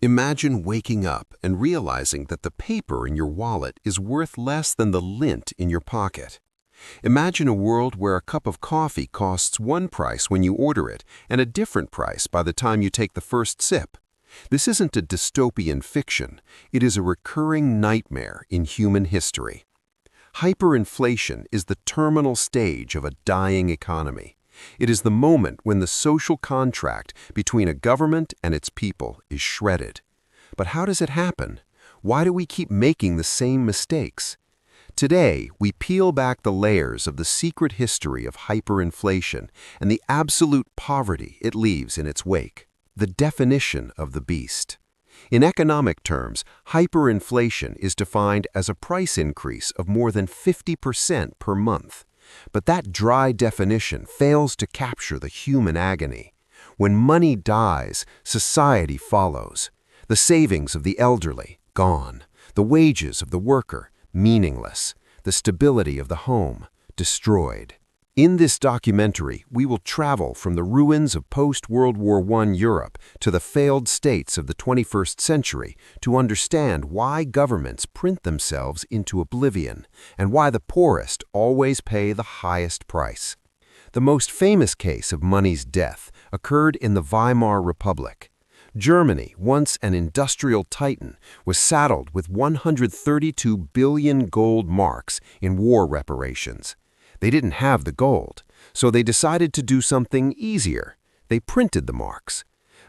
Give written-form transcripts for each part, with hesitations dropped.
Imagine waking up and realizing that the paper in your wallet is worth less than the lint in your pocket. Imagine a world where a cup of coffee costs one price when you order it and a different price by the time you take the first sip. This isn't a dystopian fiction. It is a recurring nightmare in human history. Hyperinflation is the terminal stage of a dying economy. It is the moment when the social contract between a government and its people is shredded. But how does it happen? Why do we keep making the same mistakes? Today, we peel back the layers of the secret history of hyperinflation and the absolute poverty it leaves in its wake. The definition of the beast. In economic terms, hyperinflation is defined as a price increase of more than 50% per month. But that dry definition fails to capture the human agony. When money dies, society follows. The savings of the elderly, gone. The wages of the worker, meaningless. The stability of the home, destroyed. In this documentary, we will travel from the ruins of post-World War I Europe to the failed states of the 21st century to understand why governments print themselves into oblivion and why the poorest always pay the highest price. The most famous case of money's death occurred in the Weimar Republic. Germany, once an industrial titan, was saddled with 132 billion gold marks in war reparations. They didn't have the gold, so they decided to do something easier. They printed the marks.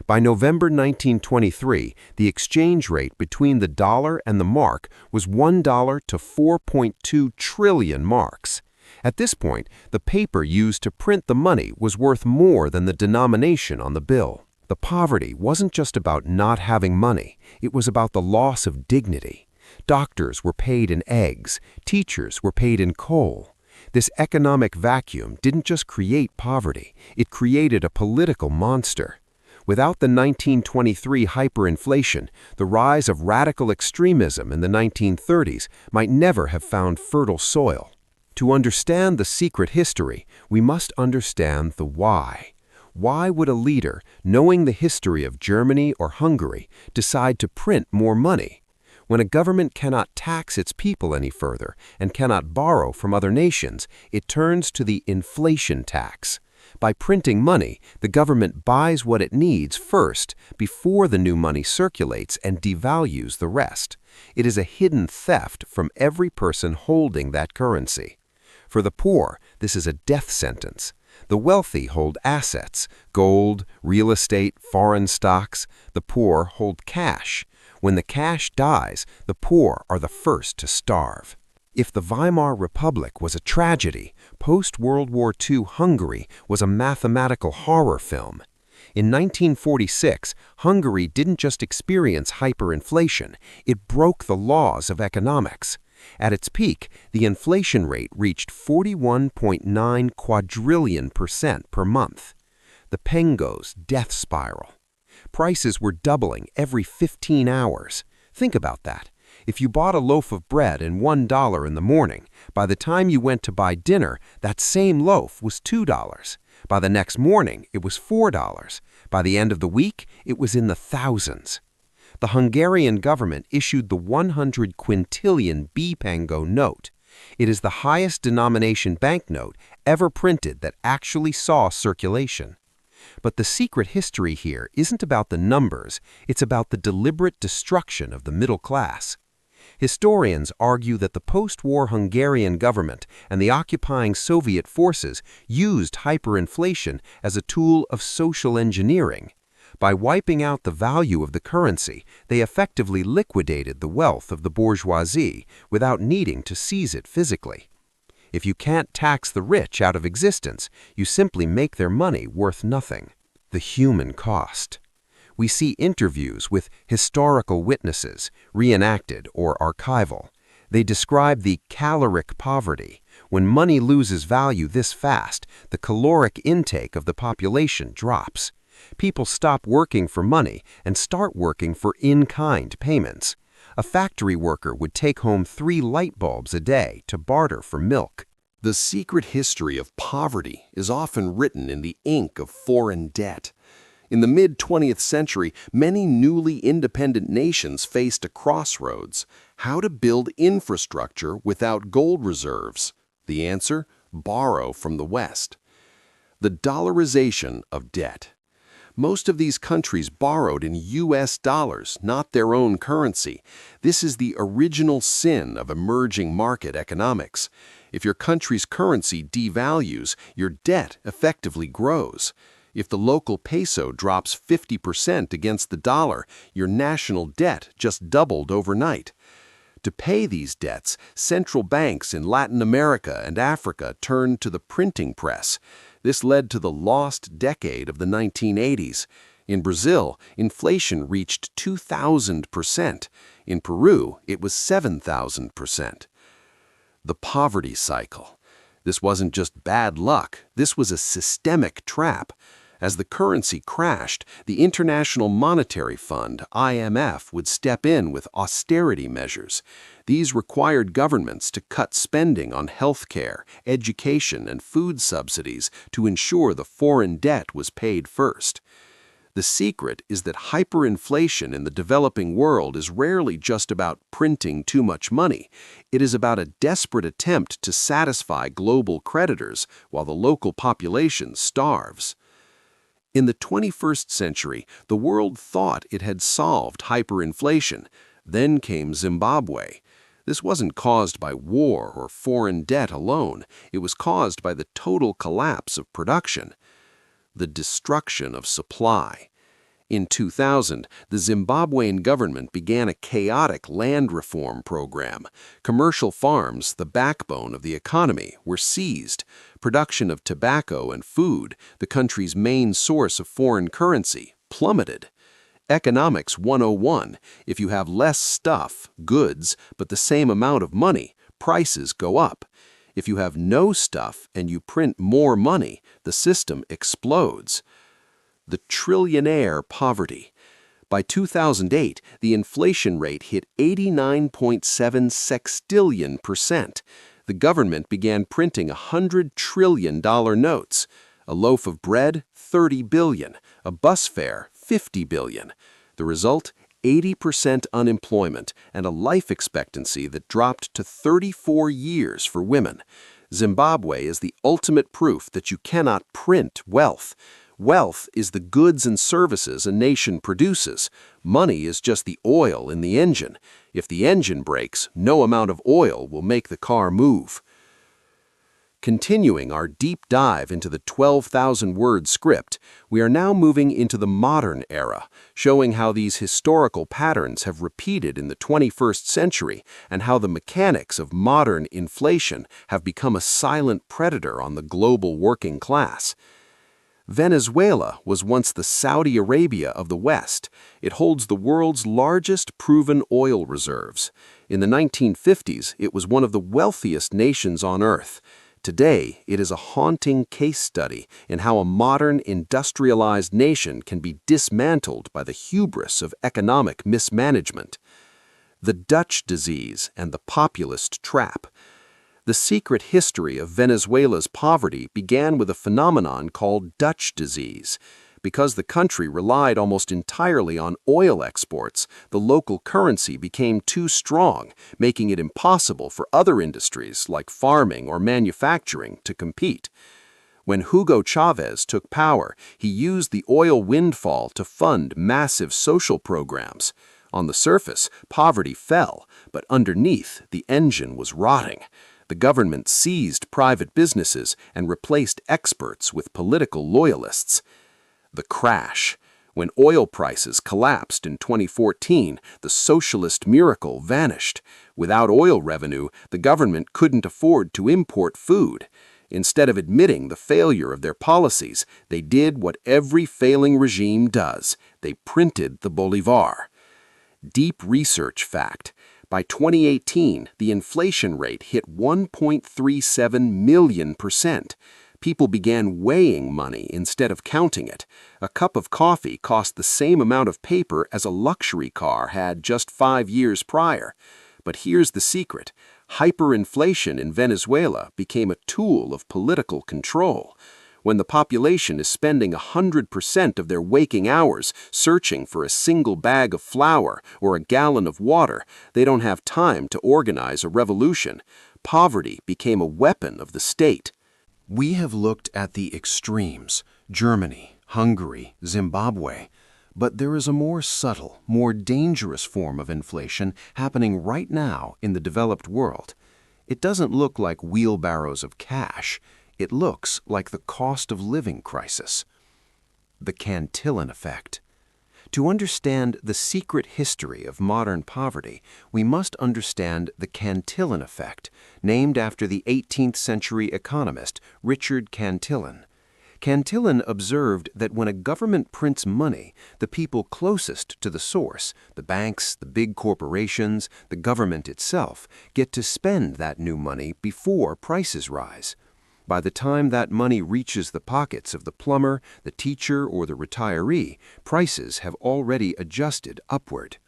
By November 1923, the exchange rate between the dollar and the mark was $1 to 4.2 trillion marks. At this point, the paper used to print the money was worth more than the denomination on the bill. The poverty wasn't just about not having money, it was about the loss of dignity. Doctors were paid in eggs, teachers were paid in coal. This economic vacuum didn't just create poverty, it created a political monster. Without the 1923 hyperinflation, the rise of radical extremism in the 1930s might never have found fertile soil. To understand the secret history, we must understand the why. Why would a leader, knowing the history of Germany or Hungary, decide to print more money? When a government cannot tax its people any further and cannot borrow from other nations, it turns to the inflation tax. By printing money, the government buys what it needs first before the new money circulates and devalues the rest. It is a hidden theft from every person holding that currency. For the poor, this is a death sentence. The wealthy hold assets, gold, real estate, foreign stocks. The poor hold cash. When the cash dies, the poor are the first to starve. If the Weimar Republic was a tragedy, post-World War II Hungary was a mathematical horror film. In 1946, Hungary didn't just experience hyperinflation, it broke the laws of economics. At its peak, the inflation rate reached 41.9 quadrillion% per month. The Pengo's death spiral. Prices were doubling every 15 hours. Think about that. If you bought a loaf of bread and $1 in the morning, by the time you went to buy dinner, that same loaf was $2. By the next morning, it was $4. By the end of the week, it was in the thousands. The Hungarian government issued the 100 quintillion B-Pengo note. It is the highest denomination banknote ever printed that actually saw circulation. But the secret history here isn't about the numbers, it's about the deliberate destruction of the middle class. Historians argue that the post-war Hungarian government and the occupying Soviet forces used hyperinflation as a tool of social engineering. By wiping out the value of the currency, they effectively liquidated the wealth of the bourgeoisie without needing to seize it physically. If you can't tax the rich out of existence, you simply make their money worth nothing. The human cost. We see interviews with historical witnesses, reenacted or archival. They describe the caloric poverty. When money loses value this fast, the caloric intake of the population drops. People stop working for money and start working for in-kind payments. A factory worker would take home 3 light bulbs a day to barter for milk. The secret history of poverty is often written in the ink of foreign debt. In the mid-20th century, many newly independent nations faced a crossroads: how to build infrastructure without gold reserves. The answer? Borrow from the West. The dollarization of debt. Most of these countries borrowed in US dollars, not their own currency. This is the original sin of emerging market economics. If your country's currency devalues, your debt effectively grows. If the local peso drops 50% against the dollar, your national debt just doubled overnight. To pay these debts, central banks in Latin America and Africa turned to the printing press. This led to the lost decade of the 1980s. In Brazil, inflation reached 2,000%. In Peru, it was 7,000%. The poverty cycle. This wasn't just bad luck, this was a systemic trap. As the currency crashed, the International Monetary Fund, IMF, would step in with austerity measures. These required governments to cut spending on healthcare, education, and food subsidies to ensure the foreign debt was paid first. The secret is that hyperinflation in the developing world is rarely just about printing too much money. It is about a desperate attempt to satisfy global creditors while the local population starves. In the 21st century, the world thought it had solved hyperinflation. Then came Zimbabwe. This wasn't caused by war or foreign debt alone. It was caused by the total collapse of production. The destruction of supply. In 2000, the Zimbabwean government began a chaotic land reform program. Commercial farms, the backbone of the economy, were seized. Production of tobacco and food, the country's main source of foreign currency, plummeted. Economics 101: if you have less stuff, goods, but the same amount of money, prices go up. If you have no stuff and you print more money, the system explodes. The trillionaire poverty. By 2008, the inflation rate hit 89.7 sextillion%. The government began printing $100 trillion notes. A loaf of bread, $30 billion. A bus fare, $50 billion. The result? 80% unemployment and a life expectancy that dropped to 34 years for women. Zimbabwe is the ultimate proof that you cannot print wealth. Wealth is the goods and services a nation produces. Money is just the oil in the engine. If the engine breaks, no amount of oil will make the car move. Continuing our deep dive into the 12,000-word script, we are now moving into the modern era, showing how these historical patterns have repeated in the 21st century and how the mechanics of modern inflation have become a silent predator on the global working class. Venezuela was once the Saudi Arabia of the West. It holds the world's largest proven oil reserves. In the 1950s, it was one of the wealthiest nations on earth. Today, it is a haunting case study in how a modern, industrialized nation can be dismantled by the hubris of economic mismanagement. The Dutch disease and the populist trap. The secret history of Venezuela's poverty began with a phenomenon called Dutch disease. Because the country relied almost entirely on oil exports, the local currency became too strong, making it impossible for other industries like farming or manufacturing to compete. When Hugo Chavez took power, he used the oil windfall to fund massive social programs. On the surface, poverty fell, but underneath, the engine was rotting. The government seized private businesses and replaced experts with political loyalists. The crash. When oil prices collapsed in 2014, the socialist miracle vanished. Without oil revenue, the government couldn't afford to import food. Instead of admitting the failure of their policies, they did what every failing regime does. They printed the bolivar. Deep research fact. By 2018, the inflation rate hit 1.37 million%. People began weighing money instead of counting it. A cup of coffee cost the same amount of paper as a luxury car had just 5 years prior. But here's the secret. Hyperinflation in Venezuela became a tool of political control. When the population is spending 100% of their waking hours searching for a single bag of flour or a gallon of water, they don't have time to organize a revolution. Poverty became a weapon of the state. We have looked at the extremes: Germany, Hungary, Zimbabwe. But there is a more subtle, more dangerous form of inflation happening right now in the developed world. It doesn't look like wheelbarrows of cash. It looks like the cost of living crisis. The Cantillon effect. To understand the secret history of modern poverty, we must understand the Cantillon effect, named after the 18th century economist Richard Cantillon. Cantillon observed that when a government prints money, the people closest to the source, the banks, the big corporations, the government itself, get to spend that new money before prices rise. By the time that money reaches the pockets of the plumber, the teacher, or the retiree, prices have already adjusted upward.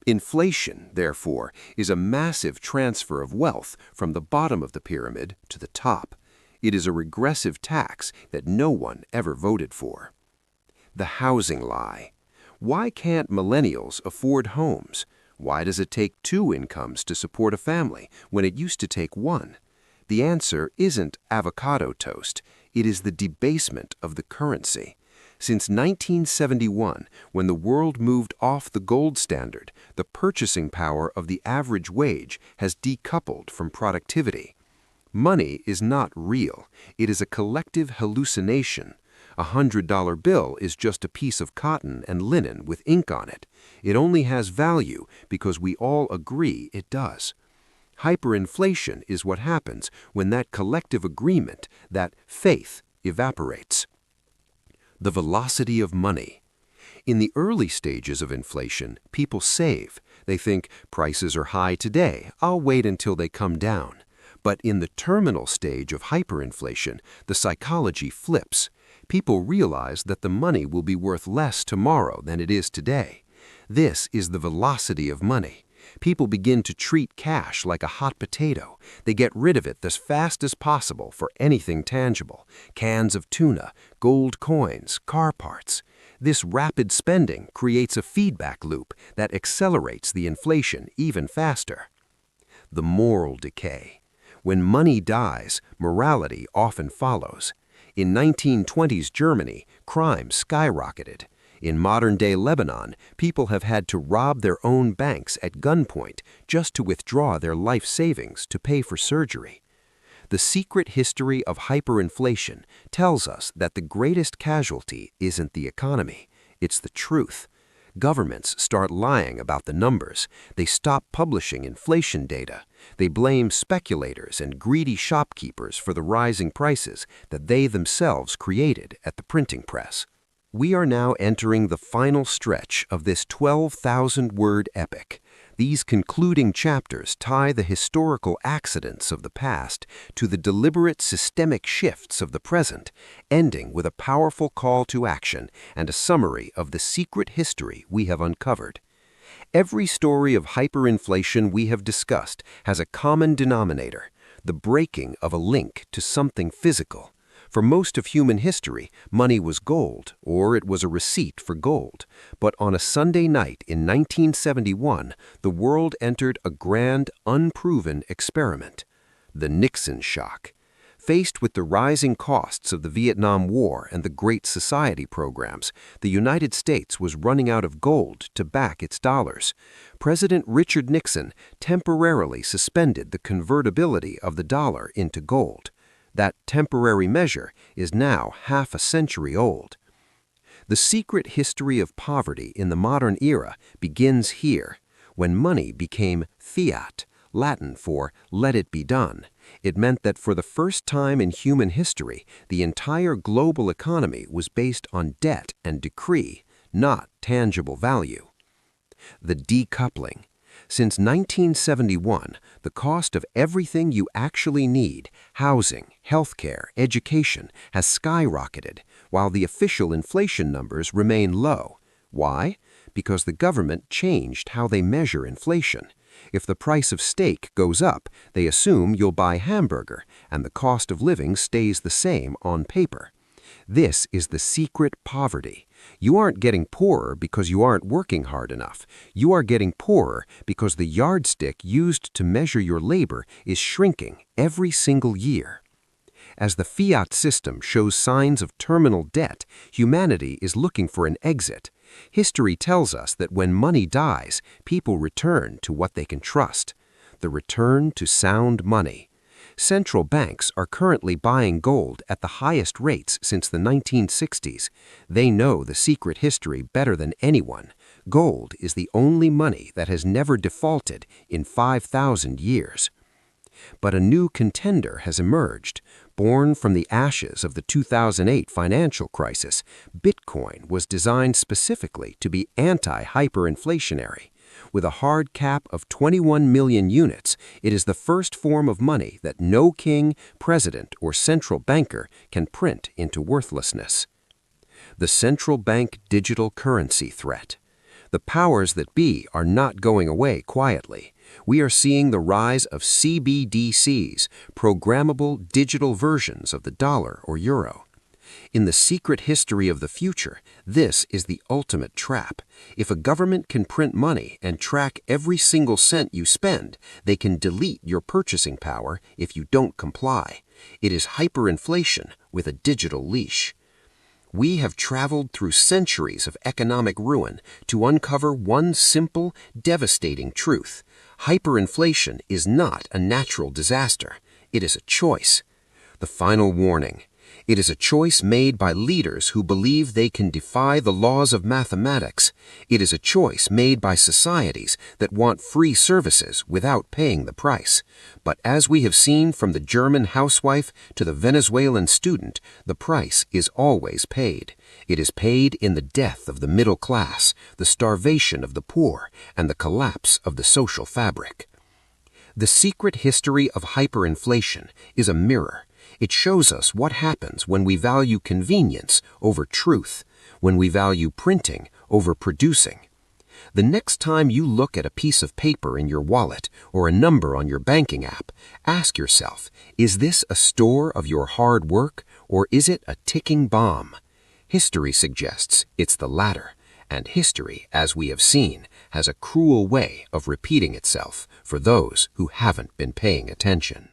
Inflation, therefore, is a massive transfer of wealth from the bottom of the pyramid to the top. It is a regressive tax that no one ever voted for. The housing lie. Why can't millennials afford homes? Why does it take 2 incomes to support a family when it used to take 1? The answer isn't avocado toast. It is the debasement of the currency. Since 1971, when the world moved off the gold standard, the purchasing power of the average wage has decoupled from productivity. Money is not real. It is a collective hallucination. A $100 bill is just a piece of cotton and linen with ink on it. It only has value because we all agree it does. Hyperinflation is what happens when that collective agreement, that faith, evaporates. The velocity of money. In the early stages of inflation, people save. They think, prices are high today, I'll wait until they come down. But in the terminal stage of hyperinflation, the psychology flips. People realize that the money will be worth less tomorrow than it is today. This is the velocity of money. People begin to treat cash like a hot potato. They get rid of it as fast as possible for anything tangible: cans of tuna, gold coins, car parts. This rapid spending creates a feedback loop that accelerates the inflation even faster. The moral decay. When money dies, morality often follows. In 1920s Germany, crime skyrocketed. In modern-day Lebanon, people have had to rob their own banks at gunpoint just to withdraw their life savings to pay for surgery. The secret history of hyperinflation tells us that the greatest casualty isn't the economy, it's the truth. Governments start lying about the numbers. They stop publishing inflation data. They blame speculators and greedy shopkeepers for the rising prices that they themselves created at the printing press. We are now entering the final stretch of this 12,000-word epic. These concluding chapters tie the historical accidents of the past to the deliberate systemic shifts of the present, ending with a powerful call to action and a summary of the secret history we have uncovered. Every story of hyperinflation we have discussed has a common denominator: the breaking of a link to something physical. For most of human history, money was gold, or it was a receipt for gold. But on a Sunday night in 1971, the world entered a grand, unproven experiment: the Nixon shock. Faced with the rising costs of the Vietnam War and the Great Society programs, the United States was running out of gold to back its dollars. President Richard Nixon temporarily suspended the convertibility of the dollar into gold. That temporary measure is now half a century old. The secret history of poverty in the modern era begins here, when money became fiat, Latin for "let it be done." It meant that for the first time in human history, the entire global economy was based on debt and decree, not tangible value. The decoupling. Since 1971, the cost of everything you actually need, housing, healthcare, education, has skyrocketed, while the official inflation numbers remain low. Why? Because the government changed how they measure inflation. If the price of steak goes up, they assume you'll buy hamburger, and the cost of living stays the same on paper. This is the secret poverty. You aren't getting poorer because you aren't working hard enough. You are getting poorer because the yardstick used to measure your labor is shrinking every single year. As the fiat system shows signs of terminal debt, humanity is looking for an exit. History tells us that when money dies, people return to what they can trust. The return to sound money. Central banks are currently buying gold at the highest rates since the 1960s. They know the secret history better than anyone. Gold is the only money that has never defaulted in 5,000 years. But a new contender has emerged. Born from the ashes of the 2008 financial crisis, Bitcoin was designed specifically to be anti-hyperinflationary. With a hard cap of 21 million units, it is the first form of money that no king, president, or central banker can print into worthlessness. The central bank digital currency threat. The powers that be are not going away quietly. We are seeing the rise of CBDCs, programmable digital versions of the dollar or euro. In the secret history of the future, this is the ultimate trap. If a government can print money and track every single cent you spend, they can delete your purchasing power if you don't comply. It is hyperinflation with a digital leash. We have traveled through centuries of economic ruin to uncover one simple, devastating truth. Hyperinflation is not a natural disaster. It is a choice. The final warning. It is a choice made by leaders who believe they can defy the laws of mathematics. It is a choice made by societies that want free services without paying the price. But as we have seen from the German housewife to the Venezuelan student, the price is always paid. It is paid in the death of the middle class, the starvation of the poor, and the collapse of the social fabric. The secret history of hyperinflation is a mirror. It shows us what happens when we value convenience over truth, when we value printing over producing. The next time you look at a piece of paper in your wallet or a number on your banking app, ask yourself, is this a store of your hard work or is it a ticking bomb? History suggests it's the latter, and history, as we have seen, has a cruel way of repeating itself for those who haven't been paying attention.